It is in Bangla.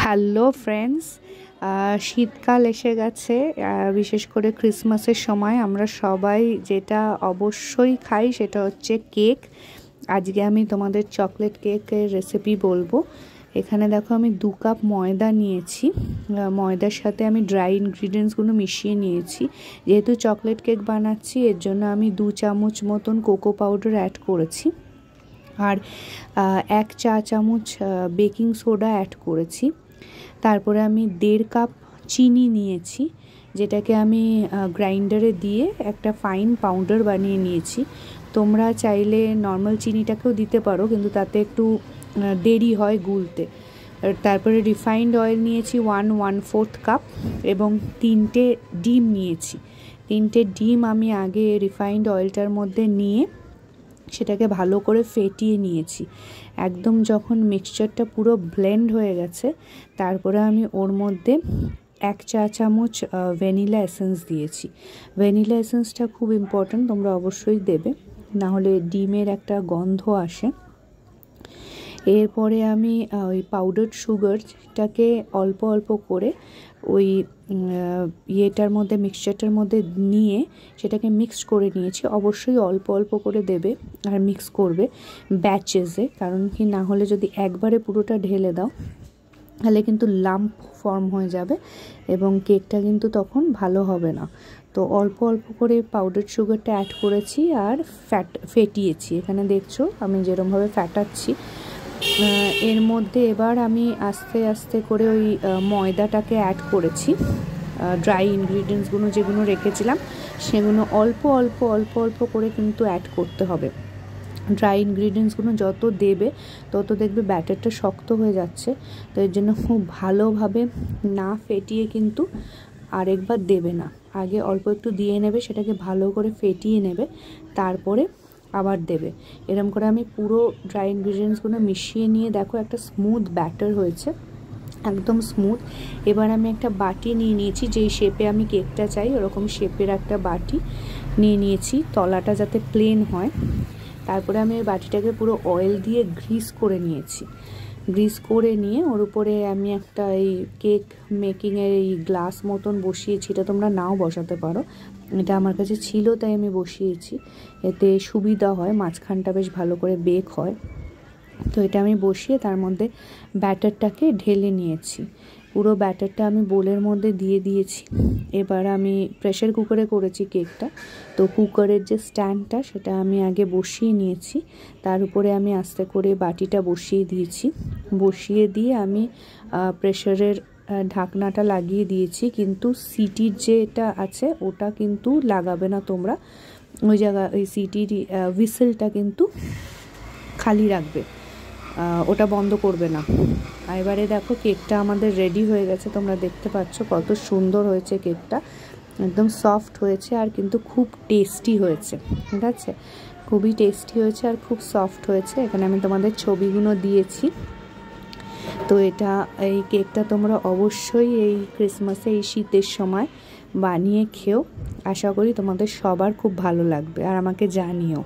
হ্যালো ফ্রেন্ডস, শীতকাল এসে গেছে। বিশেষ করে ক্রিসমাসের সময় আমরা সবাই যেটা অবশ্যই খাই সেটা হচ্ছে কেক। আজকে আমি তোমাদের চকলেট কেকের রেসিপি বলবো। এখানে দেখো আমি 2 কাপ ময়দা নিয়েছি। ময়দার সাথে আমি ড্রাই ইনগ্রিডিয়েন্টসগুলো মিশিয়ে নিয়েছি। যেহেতু চকলেট কেক বানাচ্ছি এর জন্য আমি 2 চামচ মতন কোকো পাউডার অ্যাড করেছি, আর 1 চা চামচ বেকিং সোডা অ্যাড করেছি। তারপরে আমি 1.5 কাপ চিনি নিয়েছি, যেটাকে আমি গ্রাইন্ডারে দিয়ে একটা ফাইন পাউডার বানিয়ে নিয়েছি। তোমরা চাইলে নর্মাল চিনিটাকেও দিতে পারো, কিন্তু তাতে একটু দেরি হয় গুলতে। তারপরে রিফাইন্ড অয়েল নিয়েছি 1/4 কাপ এবং 3টে ডিম নিয়েছি। 3টে ডিম আমি আগে রিফাইন্ড অয়েলটার মধ্যে নিয়ে সেটাকে ভালো করে ফেটিয়ে নিয়েছি। একদম যখন মিক্সচারটা পুরো ব্লেন্ড হয়ে গেছে, তারপরে আমি ওর মধ্যে 1 চা চামচ ভ্যানিলা এসেন্স দিয়েছি। ভ্যানিলা এসেন্সটা খুব ইম্পর্ট্যান্ট, তোমরা অবশ্যই দেবে, না হলে ডিমের একটা গন্ধ আসে। এরপরে আমি ওই পাউডার সুগারটাকে অল্প অল্প করে ওই ইয়েটার মধ্যে মিক্সচারটার মধ্যে নিয়ে সেটাকে মিক্স করে নিয়েছি। অবশ্যই অল্প অল্প করে দেবে আর মিক্স করবে ব্যাচেসে, কারণ কি না হলে যদি একবারে পুরোটা ঢেলে দাও তাহলে কিন্তু লাম্প ফর্ম হয়ে যাবে এবং কেকটা কিন্তু তখন ভালো হবে না। তো অল্প অল্প করে পাউডার সুগারটা অ্যাড করেছি আর ফেটিয়েছি। এখানে দেখছো আমি যেরকমভাবে ফ্যাটাচ্ছি। এর মধ্যে এবার আমি আস্তে আস্তে করে ওই ময়দাটাকে অ্যাড করেছি। ড্রাই ইনগ্রিডিয়েন্টসগুলো যেগুলো রেখেছিলাম সেগুলো অল্প অল্প অল্প অল্প করে কিন্তু অ্যাড করতে হবে। ড্রাই ইনগ্রিডিয়েন্টসগুলো যত দেবে তত দেখবে ব্যাটারটা শক্ত হয়ে যাচ্ছে। তো এর জন্য খুব ভালোভাবে না ফেটিয়ে কিন্তু আরেকবার দেবে না, আগে অল্প একটু দিয়ে নেবে, সেটাকে ভালো করে ফেটিয়ে নেবে, তারপরে আবার দেবে। এরকম করে আমি পুরো ড্রাই ইনগ্রিডিয়েন্টসগুলো মিশিয়ে নিয়ে দেখো একটা স্মুথ ব্যাটার হয়েছে, একদম স্মুথ। এবার আমি একটা বাটি নিয়ে নিয়েছি, যেই শেপে আমি কেকটা চাই ওরকম শেপের একটা বাটি নিয়ে নিয়েছি, তলাটা যাতে প্লেন হয়। তারপরে আমি ওই বাটিটাকে পুরো অয়েল দিয়ে গ্রিস করে নিয়েছি। গ্রিস করে নিয়ে ওর উপরে আমি একটা এই কেক মেকিংয়ের এই গ্লাস মতন বসিয়েছি। এটা তোমরা নাও বসাতে পারো, এটা আমার কাছে ছিল তাই আমি বসিয়েছি, এতে সুবিধা হয়, মাঝখানটা বেশ ভালো করে বেক হয়। তো এটা আমি বসিয়ে তার মধ্যে ব্যাটারটাকে ঢেলে নিয়েছি। পুরো ব্যাটারটা আমি বোলের মধ্যে দিয়ে দিয়েছি। এবার আমি প্রেশার কুকারে করেছি কেকটা, তো কুকারের যে স্ট্যান্ডটা সেটা আমি আগে বসিয়ে নিয়েছি। তার উপরে আমি আস্তে করে বাটিটা বসিয়ে দিয়েছি। বসিয়ে দিয়ে আমি প্রেশারের ঢাকনাটা লাগিয়ে দিয়েছি, কিন্তু সিটির যেটা আছে ওটা কিন্তু লাগাবে না তোমরা। ওই ওই সিটির হুইসেলটা কিন্তু খালি রাখবে, ওটা বন্ধ করবে না। আর এবারে দেখো কেকটা আমাদের রেডি হয়ে গেছে, তোমরা দেখতে পাচ্ছ কত সুন্দর হয়েছে কেকটা, একদম সফট হয়েছে আর কিন্তু খুব টেস্টি হয়েছে। ঠিক আছে, খুবই টেস্টি হয়েছে আর খুব সফট হয়েছে। এখানে আমি তোমাদের ছবিগুলো দিয়েছি। তো এই কেকটা তোমরা অবশ্যই এই ক্রিসমাসে এই শীতের সময় বানিয়ে খেও। আশা করি তোমাদের সবার খুব ভালো লাগবে আর আমাকে জানিও।